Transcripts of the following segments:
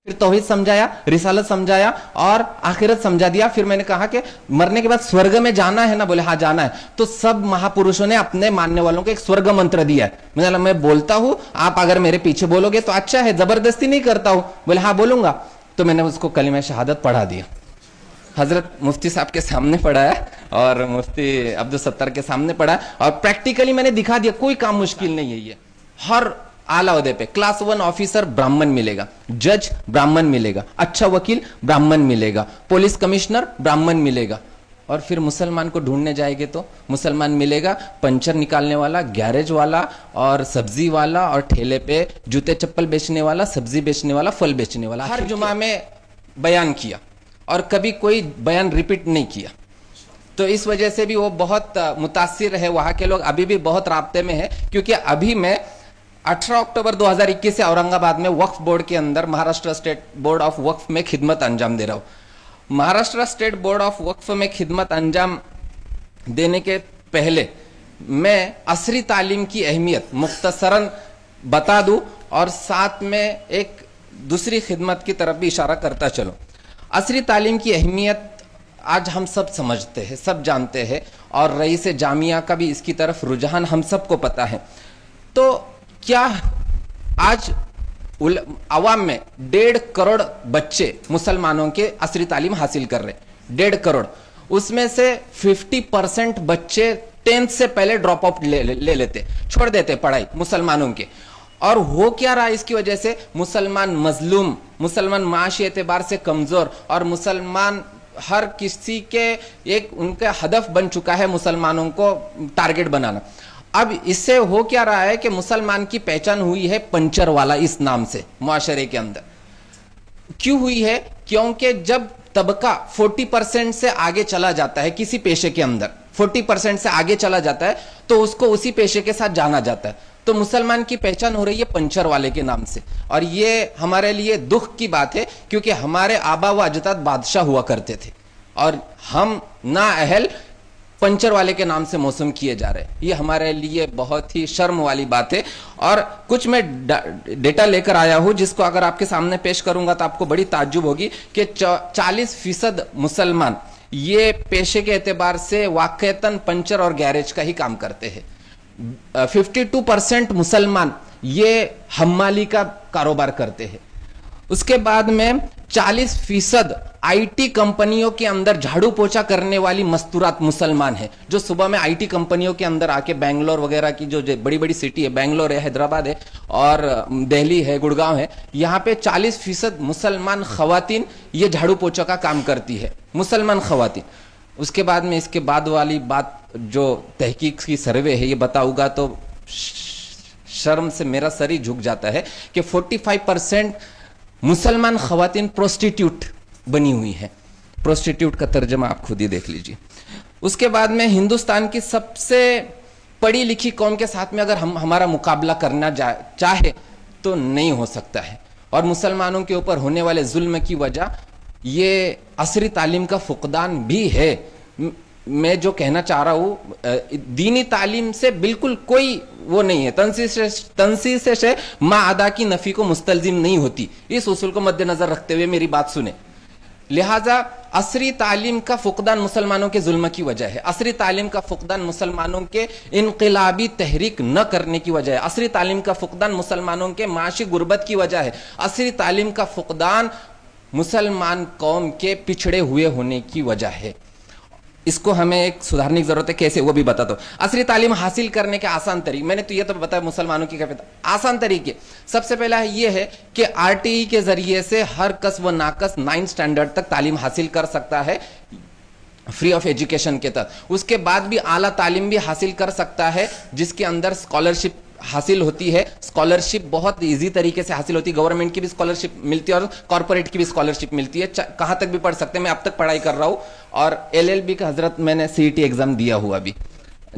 फिर तौहीद समझाया, रिसालत समझाया और आखिरत समझा दिया। फिर मैंने कहा कि मरने के बाद स्वर्ग में जाना है ना, बोले हाँ जाना है। तो सब महापुरुषों ने अपने मानने वालों को एक स्वर्ग मंत्र दिया है। मैं बोलता हूं, आप अगर मेरे पीछे बोलोगे तो अच्छा है, जबरदस्ती नहीं करता हूं। बोले हाँ बोलूंगा। तो मैंने उसको कलिमा शहादत पढ़ा दिया, हजरत मुफ्ती साहब के सामने पढ़ाया और मुफ्ती अब्दुल सत्तार के सामने पढ़ा और प्रैक्टिकली मैंने दिखा दिया, कोई काम मुश्किल नहीं है। ये हर आला ओहदे पे क्लास 1 ऑफिसर ब्राह्मण मिलेगा, जज ब्राह्मण मिलेगा, अच्छा वकील ब्राह्मण मिलेगा, पुलिस कमिश्नर ब्राह्मण मिलेगा। और फिर मुसलमान को ढूंढने जाएंगे तो मुसलमान मिलेगा पंचर निकालने वाला, गैरेज वाला और सब्जी वाला और ठेले पे जूते चप्पल बेचने वाला, सब्जी बेचने वाला, फल बेचने वाला। हर जुमा में बयान किया और कभी कोई बयान रिपीट नहीं किया। तो इस वजह से भी वो बहुत मुतासिर है, वहां के लोग अभी भी बहुत राब्ते में है। क्योंकि अभी मैं 18 अक्टूबर 2021 से औरंगाबाद में वक्फ बोर्ड के अंदर महाराष्ट्र स्टेट बोर्ड ऑफ वक्फ में खिदमत अंजाम दे रहा हूं। महाराष्ट्र स्टेट बोर्ड ऑफ वक्फ में खिदमत अंजाम देने के पहले मैं असरी तालीम की अहमियत मुख्तसरन बता दूं और साथ में एक दूसरी खिदमत की तरफ भी इशारा करता चलो। असरी तालीम की अहमियत आज हम सब समझते हैं, सब जानते हैं और रईस जामिया का भी इसकी तरफ रुझान हम सबको पता है। तो क्या आज अवाम में 1.5 करोड़ बच्चे मुसलमानों के असरी तालीम हासिल कर रहे, 1.5 करोड़, उसमें से 50% बच्चे 10th से पहले ड्रॉप आउट ले लेते, छोड़ देते पढ़ाई मुसलमानों के। और हो क्या रहा इसकी वजह से, मुसलमान मजलूम, मुसलमान माशी एतबार से कमजोर और मुसलमान हर किसी के एक उनका हदफ बन चुका है मुसलमानों को टारगेट बनाना। अब इससे हो क्या रहा है कि मुसलमान की पहचान हुई है पंचर वाला इस नाम से मुआशरे के अंदर। क्यों हुई है? क्योंकि जब तबका 40% से आगे चला जाता है किसी पेशे के अंदर, 40% से आगे चला जाता है तो उसको उसी पेशे के साथ जाना जाता है। तो मुसलमान की पहचान हो रही है पंचर वाले के नाम से। और ये हमारे लिए दुख की बात है क्योंकि हमारे आबा व अजदाद बादशाह हुआ करते थे और हम ना अहल पंचर वाले के नाम से मौसम किए जा रहे हैं। ये हमारे लिए बहुत ही शर्म वाली बात है। और कुछ मैं डेटा लेकर आया हूं जिसको अगर आपके सामने पेश करूंगा तो आपको बड़ी ताज्जुब होगी कि 40% मुसलमान ये पेशे के एतबार से वाकईतन पंचर और गैरेज का ही काम करते हैं। 52% मुसलमान ये हम्माली का कारोबार करते हैं। उसके बाद में 40% आईटी कंपनियों के अंदर झाड़ू पोछा करने वाली मस्तूरात मुसलमान है, जो सुबह में आईटी कंपनियों के अंदर आके बेंगलोर वगैरह की जो बड़ी बड़ी सिटी है, बेंगलोर है, हैदराबाद है और दिल्ली है, गुड़गांव है, यहाँ पे 40% मुसलमान खवातीन ये झाड़ू पोछा का काम करती है, मुसलमान खवातीन। उसके बाद में इसके बाद वाली बात जो तहकीक की सर्वे है ये बताऊंगा तो शर्म से मेरा सर ही झुक जाता है कि 45% मुसलमान खवातीन प्रोस्टिट्यूट बनी हुई है। प्रोस्टिट्यूट का तर्जमा आप खुद ही देख लीजिए। उसके बाद में हिंदुस्तान की सबसे पढ़ी लिखी कौम के साथ में अगर हम हमारा मुकाबला करना चाहे तो नहीं हो सकता है। और मुसलमानों के ऊपर होने वाले जुल्म की वजह ये असरी तालीम का फुकदान भी है। मैं जो कहना चाह रहा हूं, दीनी तालीम से बिल्कुल कोई वो नहीं है, तंसीस से माँ अदा की नफी को मुस्तलजिम नहीं होती। इस उसूल को मद्देनजर रखते हुए मेरी बात सुने। लिहाजा असरी तालीम का फुकदान मुसलमानों के जुल्म की वजह है। असरी तालीम का फुकदान मुसलमानों के इनकलाबी तहरीक न करने की वजह है। असरी तालीम का फुकदान मुसलमानों के माशी गुर्बत की वजह है। असरी तालीम का फुकदान मुसलमान कौम के पिछड़े हुए होने की वजह है। इसको हमें एक सुधारने की जरूरत है। कैसे, वो भी बताता हूं। असली तालीम हासिल करने के आसान तरीके, मैंने तो ये तो बताया मुसलमानों की कैफियत। आसान तरीके सबसे पहला ये है कि आरटीई के जरिए से हर कस व नाकस 9th स्टैंडर्ड तक तालीम हासिल कर सकता है फ्री ऑफ एजुकेशन के तहत। उसके बाद भी आला तालीम भी हासिल कर सकता है जिसके अंदर स्कॉलरशिप हासिल होती है। स्कॉलरशिप बहुत इजी तरीके से हासिल होती है। गवर्नमेंट की भी स्कॉलरशिप मिलती है और कॉर्पोरेट की भी स्कॉलरशिप मिलती है। कहां तक भी पढ़ सकते हैं। मैं अब तक पढ़ाई कर रहा हूं और एलएलबी का हजरत मैंने सीईटी एग्जाम दिया हुआ भी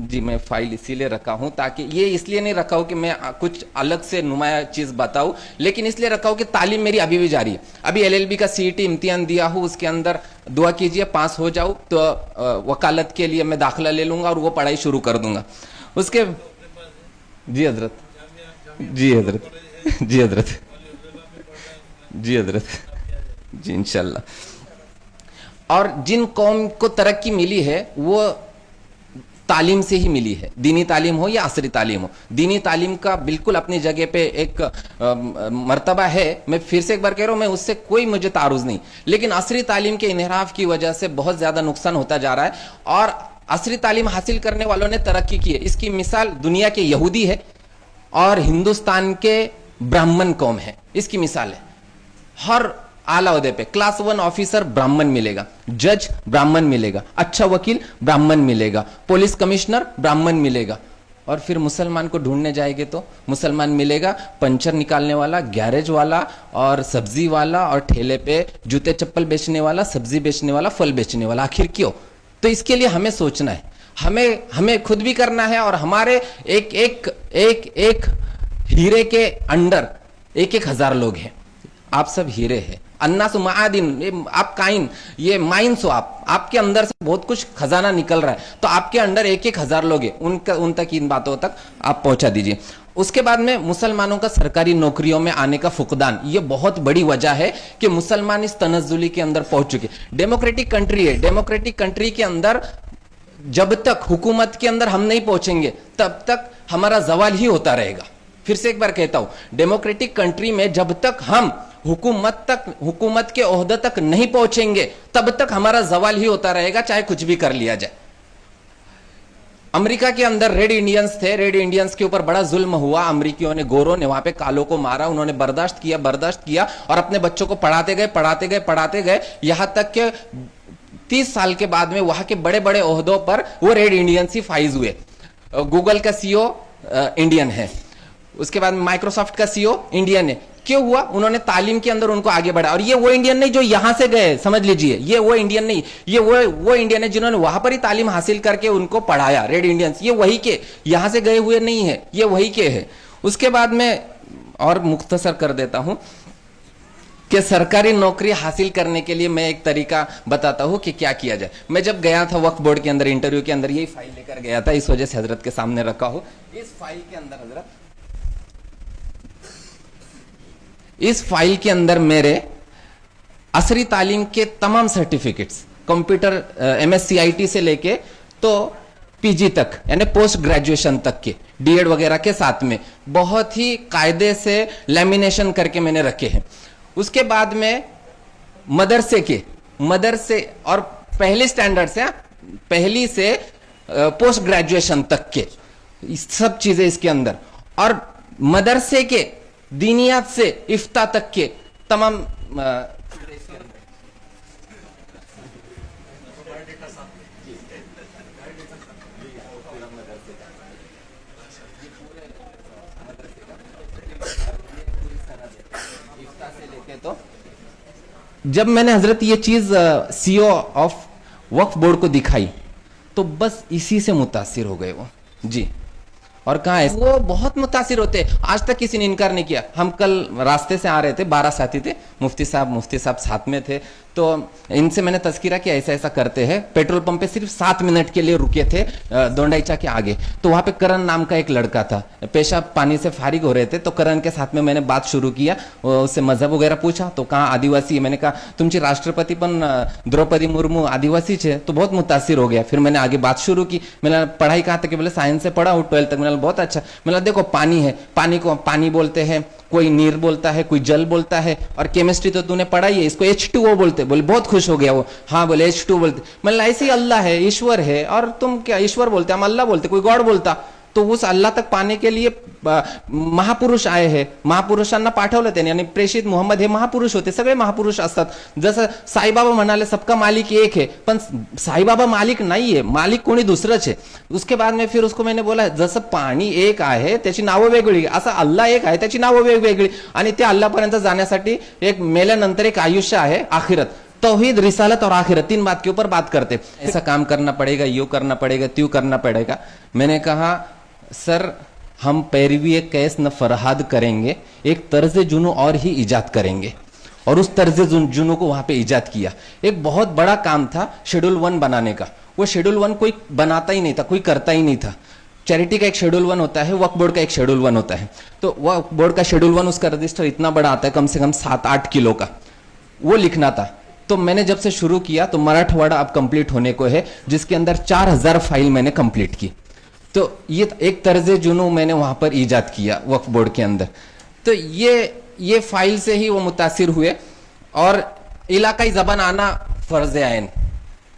जी। मैं फाइल इसीलिए रखा हूं ताकि ये इसलिए नहीं रखा हूं कि मैं कुछ अलग से नुमाया चीज बताऊं, लेकिन इसलिए रखा हूं कि तालीम मेरी अभी भी जारी है। अभी एलएलबी का सीईटी इम्तिहान दिया हूं, उसके अंदर दुआ कीजिए पास हो जाऊं तो वकालत के लिए मैं दाखिला ले लूंगा और वो पढ़ाई शुरू कर दूंगा। उसके जी हजरत, जी हजरत, जी हजरत, जी हजरत, जी इंशाल्लाह। और जिन कौम को तरक्की मिली है वो तालीम से ही मिली है, दीनी तालीम हो या असरी तालीम हो। दीनी तालीम का बिल्कुल अपनी जगह पे एक मर्तबा है, मैं फिर से एक बार कह रहा हूं, मैं उससे कोई मुझे तारुज नहीं, लेकिन असरी तालीम के इन्हिराफ की वजह से बहुत ज्यादा नुकसान होता जा रहा है। और असरी तालीम हासिल करने वालों ने तरक्की की है, इसकी मिसाल दुनिया के यहूदी है और हिंदुस्तान के ब्राह्मण कौम है, इसकी मिसाल है। हर आला ओहदे पे क्लास 1 ऑफिसर ब्राह्मण मिलेगा, जज ब्राह्मण मिलेगा, अच्छा वकील ब्राह्मण मिलेगा, पुलिस कमिश्नर ब्राह्मण मिलेगा। और फिर मुसलमान को ढूंढने जाएंगे तो मुसलमान मिलेगा पंचर निकालने वाला, गैरेज वाला और सब्जी वाला और ठेले पे जूते चप्पल बेचने वाला, सब्जी बेचने वाला, फल बेचने वाला। आखिर क्यों? तो इसके लिए हमें सोचना है, हमें खुद भी करना है। और हमारे एक एक एक एक हीरे के अंडर 1,000 लोग हैं। आप सब हीरे हैं, अन्नासु मादिन, आप काइन, ये माइंस हो, आपके अंदर से बहुत कुछ खजाना निकल रहा है। तो आपके अंदर 1,000 लोग हैं, उन तक इन बातों तक आप पहुंचा दीजिए। उसके बाद में मुसलमानों का सरकारी नौकरियों में आने का फुकदान, ये बहुत बड़ी वजह है कि मुसलमान इस तनज़्ज़ुली के अंदर पहुंच चुके। डेमोक्रेटिक कंट्री है, डेमोक्रेटिक कंट्री के अंदर जब तक हुकूमत के अंदर हम नहीं पहुंचेंगे तब तक हमारा जवाल ही होता रहेगा। फिर से एक बार कहता हूं, डेमोक्रेटिक कंट्री में जब तक हम हुकूमत के ओहदे तक नहीं पहुंचेंगे तब तक हमारा जवाल ही होता रहेगा, चाहे कुछ भी कर लिया जाए। अमेरिका के अंदर रेड इंडियंस थे, रेड इंडियंस के ऊपर बड़ा जुल्म हुआ। अमेरिकियों ने, गोरों ने वहां पे कालों को मारा, उन्होंने बर्दाश्त किया और अपने बच्चों को पढ़ाते गए यहां तक कि 30 साल के बाद में वहां के बड़े बड़े ओहदों पर वो रेड इंडियंस ही फाइज हुए। गूगल का सीईओ इंडियन है, उसके बाद माइक्रोसॉफ्ट का सीईओ इंडियन है। क्यों हुआ? उन्होंने तालीम के अंदर उनको आगे बढ़ा। और ये वो इंडियन नहीं जो यहां से गए, समझ लीजिए, ये वो इंडियन नहीं, ये वो इंडियन है जिन्होंने वहां पर ही तालीम हासिल करके उनको पढ़ाया। रेड इंडियंस ये वही के, यहां से गए हुए नहीं है, ये वही के है। उसके बाद में और मुख्तसर कर देता हूं कि सरकारी नौकरी हासिल करने के लिए मैं एक तरीका बताता हूं कि क्या किया जाए। मैं जब गया था वक्फ बोर्ड के अंदर इंटरव्यू के अंदर, यही फाइल लेकर गया था, इस वजह से हजरत के सामने रखा हूं। इस फाइल के अंदर हजरत, इस फाइल के अंदर मेरे असरी तालीम के तमाम सर्टिफिकेट्स, कंप्यूटर MSc IT से लेके तो PG तक, यानी पोस्ट ग्रेजुएशन तक के, डीएड वगैरह के साथ में बहुत ही कायदे से लैमिनेशन करके मैंने रखे हैं। उसके बाद में मदरसे और पहले स्टैंडर्ड से, पहली से पोस्ट ग्रेजुएशन तक के सब चीजें इसके अंदर, और मदरसे के दीनियात से इफ्ता तक के तमाम तो जब मैंने हजरत ये चीज सीईओ ऑफ वक्फ बोर्ड को दिखाई तो बस इसी से मुतासिर हो गए वो जी। और कहा है वो बहुत मुतासिर होते, आज तक किसी ने इनकार नहीं किया। हम कल रास्ते से आ रहे थे, 12 साथी थे, मुफ्ती साहब साथ में थे, तो इनसे मैंने तस्कीरा किया ऐसा ऐसा करते हैं। पेट्रोल पंप पे सिर्फ 7 मिनट के लिए रुके थे दोंडाईचा के आगे, तो वहां पे करण नाम का एक लड़का था, पेशाब पानी से फारिग हो रहे थे, तो करण के साथ में मैंने बात शुरू किया, उससे मजहब वगैरह पूछा, तो कहा आदिवासी है। मैंने कहा तुमची राष्ट्रपति पण द्रौपदी मुर्मू आदिवासी है, तो बहुत मुतासिर हो गया। फिर मैंने आगे बात शुरू की, मैंने पढ़ाई कहा था कि बोले साइंस से पढ़ा हूँ 12th तक। मैंने बहुत अच्छा, मैंने देखो पानी है, पानी को पानी बोलते हैं, कोई नीर बोलता है, कोई जल बोलता है, और केमिस्ट्री तो तूने पढ़ाई है, इसको H2O बोलते। बोले बहुत खुश हो गया वो, हाँ बोले H2 बोलते। मतलब ऐसे ही अल्लाह है, ईश्वर है, और तुम क्या ईश्वर बोलते, हम अल्लाह बोलते, कोई गॉड बोलता। तो उस अल्लाह तक पाने के लिए महापुरुष आए हैं, महापुरुषांना पाठवलं त्याने, आणि प्रेषित मोहम्मद हे महापुरुष होते, सगळे महापुरुष असतात। जसं साईबाबा म्हणाले सबका मालिक एक है, पण साईबाबा मालिक नाहीये, मालिक कोणी दुसरंच आहे। उसके बाद में फिर उसको मैंने बोला जसं पाणी एक आहे त्याची नावं वेगळी, असं अल्लाह एक आहे त्याची नावं वेगवेगळी, आणि त्या अल्लाहपर्यंत जाण्यासाठी एक मेल्यानंतर एक आयुष्य आहे आखिरत। तौहीद, रिसालत और आखिरत, 3 बात के ऊपर बात करते। ऐसा काम करना पड़ेगा, यूं करना पड़ेगा, त्यों करना पड़ेगा। मैंने कहा सर हम पैरवी एक कैस न फरहाद करेंगे, एक तर्ज जुनू और ही इजाद करेंगे, और उस तर्ज जुनू को वहां पे इजाद किया। एक बहुत बड़ा काम था शेड्यूल 1 बनाने का, वो शेड्यूल 1 कोई बनाता ही नहीं था, कोई करता ही नहीं था। चैरिटी का एक शेड्यूल 1 होता है, वक्फ बोर्ड का एक शेड्यूल 1 होता है। तो वक्फ बोर्ड का शेड्यूल 1 उसका रजिस्टर इतना बड़ा आता है, कम से कम 7-8 किलो का, वो लिखना था। तो मैंने जब से शुरू किया तो मराठवाड़ा अब कंप्लीट होने को है, जिसके अंदर 4000 फाइल मैंने कंप्लीट की। तो ये एक तर्ज जुनू मैंने वहां पर ईजाद किया वक्फ बोर्ड के अंदर। तो ये फाइल से ही वो मुतासिर हुए। और इलाकाई जबान आना फर्ज आयन,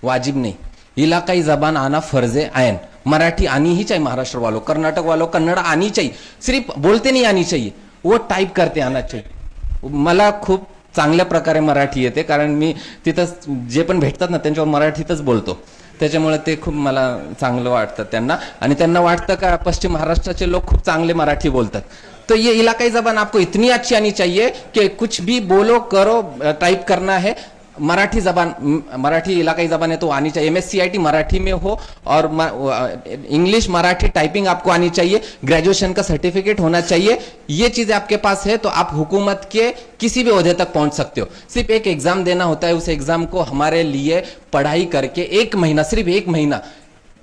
वाजिब नहीं, इलाकाई जबान आना फर्ज आयन। मराठी आनी ही चाहिए, महाराष्ट्र वालों, कर्नाटक वालों कन्नड आनी चाहिए, सिर्फ बोलते नहीं आनी चाहिए, वो टाईप करते आना चाहिए। मला खूप चांगल्या प्रकारे मराठी येते, कारण मी तिथं जे पण भेटतात ना त्यांच्यावर मराठीतच बोलतो, त्याच्यामुळे ते खूप मला चांगलं वाटतं त्यांना। आणि त्यांना वाटतं का पश्चिम महाराष्ट्राचे लोग खूप चांगले मराठी बोलतात। तो ये इलाकाई जबान आपको इतनी अच्छी आनी चाहिए कि कुछ भी बोलो करो, टाइप करना है, मराठी जबान, मराठी इलाकाई जबान है तो आनी चाहिए। MSCIT मराठी में हो और इंग्लिश मराठी टाइपिंग आपको आनी चाहिए, ग्रेजुएशन का सर्टिफिकेट होना चाहिए। ये चीजें आपके पास है तो आप हुकूमत के किसी भी ओहदे तक पहुंच सकते हो। सिर्फ एक एग्जाम देना होता है, उस एग्जाम को हमारे लिए पढ़ाई करके 1 महीना, सिर्फ 1 महीना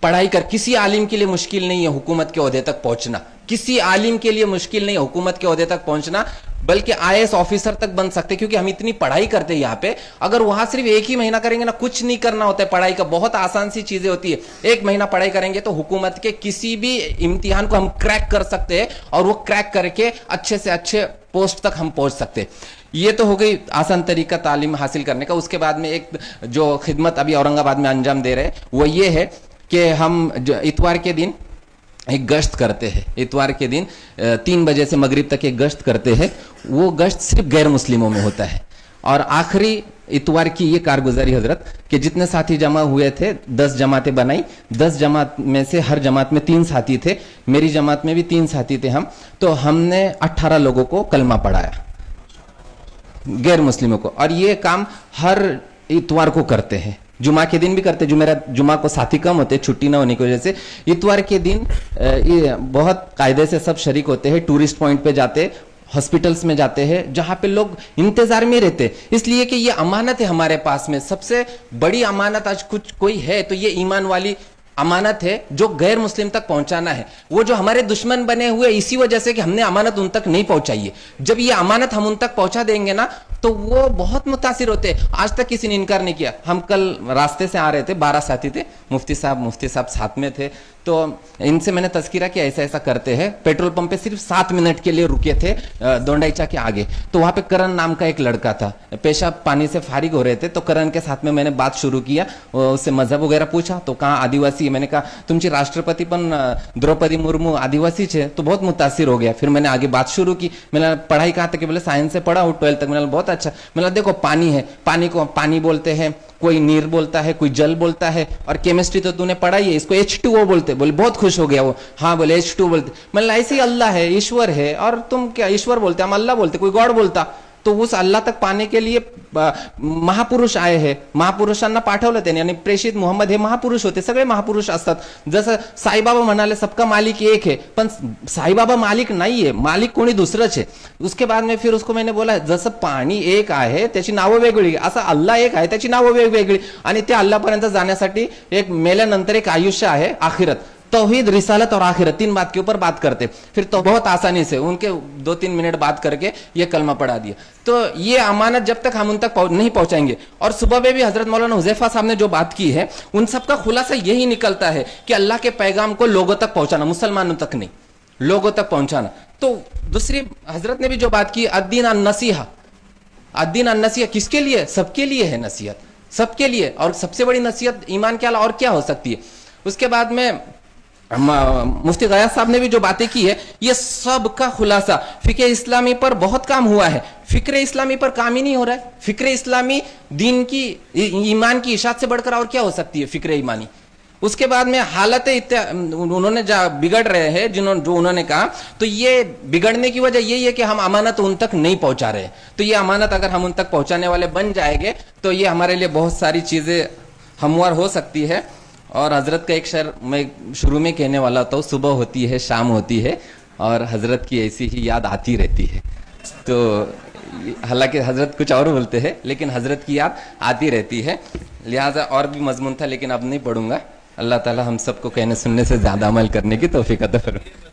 पढ़ाई कर, किसी आलिम के लिए मुश्किल नहीं है हुकूमत के ओहदे तक पहुंचना, किसी आलिम के लिए मुश्किल नहीं है हुकूमत के ओहदे तक पहुंचना, बल्कि IAS ऑफिसर तक बन सकते, क्योंकि हम इतनी पढ़ाई करते हैं यहाँ पे। अगर वहां सिर्फ 1 ही महीना करेंगे ना, कुछ नहीं करना होता है पढ़ाई का, बहुत आसान सी चीजें होती है। 1 महीना पढ़ाई करेंगे तो हुकूमत के किसी भी इम्तिहान को हम क्रैक कर सकते हैं, और वो क्रैक करके अच्छे से अच्छे पोस्ट तक हम पहुंच सकते हैं। ये तो हो गई आसान तरीका तालीम हासिल करने का। उसके बाद में एक जो खिदमत अभी औरंगाबाद में अंजाम दे रहे हैं वो ये है कि हम इतवार के दिन एक गश्त करते हैं, इतवार के दिन 3 बजे से मगरिब तक एक गश्त करते हैं। वो गश्त सिर्फ गैर मुस्लिमों में होता है। और आखिरी इतवार की ये कारगुजारी हजरत कि जितने साथी जमा हुए थे, 10 जमातें बनाई, 10 जमात में से हर जमात में 3 साथी थे, मेरी जमात में भी 3 साथी थे हम। तो हमने 18 लोगों को कलमा पढ़ाया, गैर मुस्लिमों को। और ये काम हर इतवार को करते हैं, जुमा के दिन भी करते। जुमा को साथी कम होते, छुट्टी ना होने की वजह से इतवार के दिन ये बहुत कायदे से सब शरीक होते हैं। टूरिस्ट पॉइंट पे जाते, हॉस्पिटल्स में जाते हैं, जहां पे लोग इंतजार में रहते, इसलिए कि ये अमानत है हमारे पास में। सबसे बड़ी अमानत आज कुछ कोई है तो ये ईमान वाली अमानत है जो गैर मुस्लिम तक पहुंचाना है। वो जो हमारे दुश्मन बने हुए इसी वजह से कि हमने अमानत उन तक नहीं पहुंचाई है। जब ये अमानत हम उन तक पहुंचा देंगे ना तो वो बहुत मुतासिर होते हैं। आज तक किसी ने इनकार नहीं किया। हम कल रास्ते से आ रहे थे, 12 साथी थे, मुफ्ती साहब साथ में थे। तो इनसे मैंने तस्कीरा किया ऐसा ऐसा करते हैं। पेट्रोल पंप पे सिर्फ 7 मिनट के लिए रुके थे दोंडाईचा के आगे। तो वहां पे करण नाम का एक लड़का था, पेशाब पानी से फारिग हो रहे थे। तो करण के साथ में मैंने बात शुरू किया, उससे मजहब वगैरह पूछा। तो कहा आदिवासी, मैंने कहा तुमची राष्ट्रपति पण द्रौपदी मुर्मू आदिवासी है, तो बहुत मुतासिर हो गया। फिर मैंने आगे बात शुरू की। मैंने पढ़ाई कहा था कि बोले साइंस से पढ़ा हूं 12th तक। मैंने बहुत अच्छा। मैंने देखो पानी है, पानी को पानी बोलते हैं, कोई नीर बोलता है, कोई जल बोलता है, और केमिस्ट्री तो तूने पढ़ाई है, इसको H2O बोलते। बोले बहुत खुश हो गया वो, हाँ बोले H2O बोलते। मतलब ऐसे ही अल्लाह है, ईश्वर है, और तुम क्या ईश्वर बोलते, हम अल्लाह बोलते, कोई गॉड बोलता। तो उस अल्लाह तक पाने के लिए महापुरुष आए हैं, महापुरुषांना पाठवलं त्यांनी। आणि प्रेषित मोहम्मद हे महापुरुष होते, सगळे महापुरुष असतात। जसं साईबाबा म्हणाले सबका मालिक एक है, पण साईबाबा मालिक नाहीये, मालिक कोणी दुसरंच आहे। उसके बाद में फिर उसको मैंने बोला जसं पाणी एक आहे त्याची नावं वेगळी, असं अल्लाह एक आहे त्याची नावं वेगवेगळी, आणि त्या अल्लाहपर्यंत जाण्यासाठी एक मेल्यानंतर एक आयुष्य आहे आखिरत। तौहीद, रिसालत और आखिरत, 3 बात के ऊपर बात करते। फिर तो बहुत आसानी से उनके 2-3 मिनट बात करके ये कलमा पढ़ा दिया। तो ये अमानत जब तक हम उन तक नहीं पहुंचाएंगे। और सुबह में भी हजरत मौलाना हुजैफा साहब ने जो बात की है, उन सब का खुलासा यही निकलता है कि अल्लाह के पैगाम को लोगों तक पहुंचाना, मुसलमानों तक नहीं, लोगों तक पहुंचाना। तो दूसरी हजरत ने भी जो बात की, अद्दीन अन-नसीहा, अद्दीन अन-नसीहा किसके लिए? सबके लिए है नसीहत, सबके लिए। और सबसे बड़ी नसीहत ईमान के अलावा और क्या हो सकती है? उसके बाद में मुफ्ती गयास साहब ने भी जो बातें की है, ये सब का खुलासा फिक्र इस्लामी पर बहुत काम हुआ है। फिक्र इस्लामी पर काम ही नहीं हो रहा है। फिक्र इस्लामी दीन की, ईमान की इशात से बढ़कर और क्या हो सकती है फिक्र ईमानी। उसके बाद में हालतें उन्होंने बिगड़ रहे हैं जो उन्होंने कहा, तो ये बिगड़ने की वजह यही है कि हम अमानत उन तक नहीं पहुंचा रहे। तो ये अमानत अगर हम उन तक पहुंचाने वाले बन जाएंगे तो ये हमारे लिए बहुत सारी चीजें हमवार हो सकती है। और हजरत का एक शेर मैं शुरू में कहने वाला था, सुबह होती है शाम होती है और हजरत की ऐसी ही याद आती रहती है। तो हालांकि हजरत कुछ और बोलते हैं लेकिन हजरत की याद आती रहती है। लिहाजा और भी मजमून था लेकिन अब नहीं पढ़ूंगा, अल्लाह ताला हम सबको कहने सुनने से ज्यादा अमल करने की तौफीक अता फरमाए।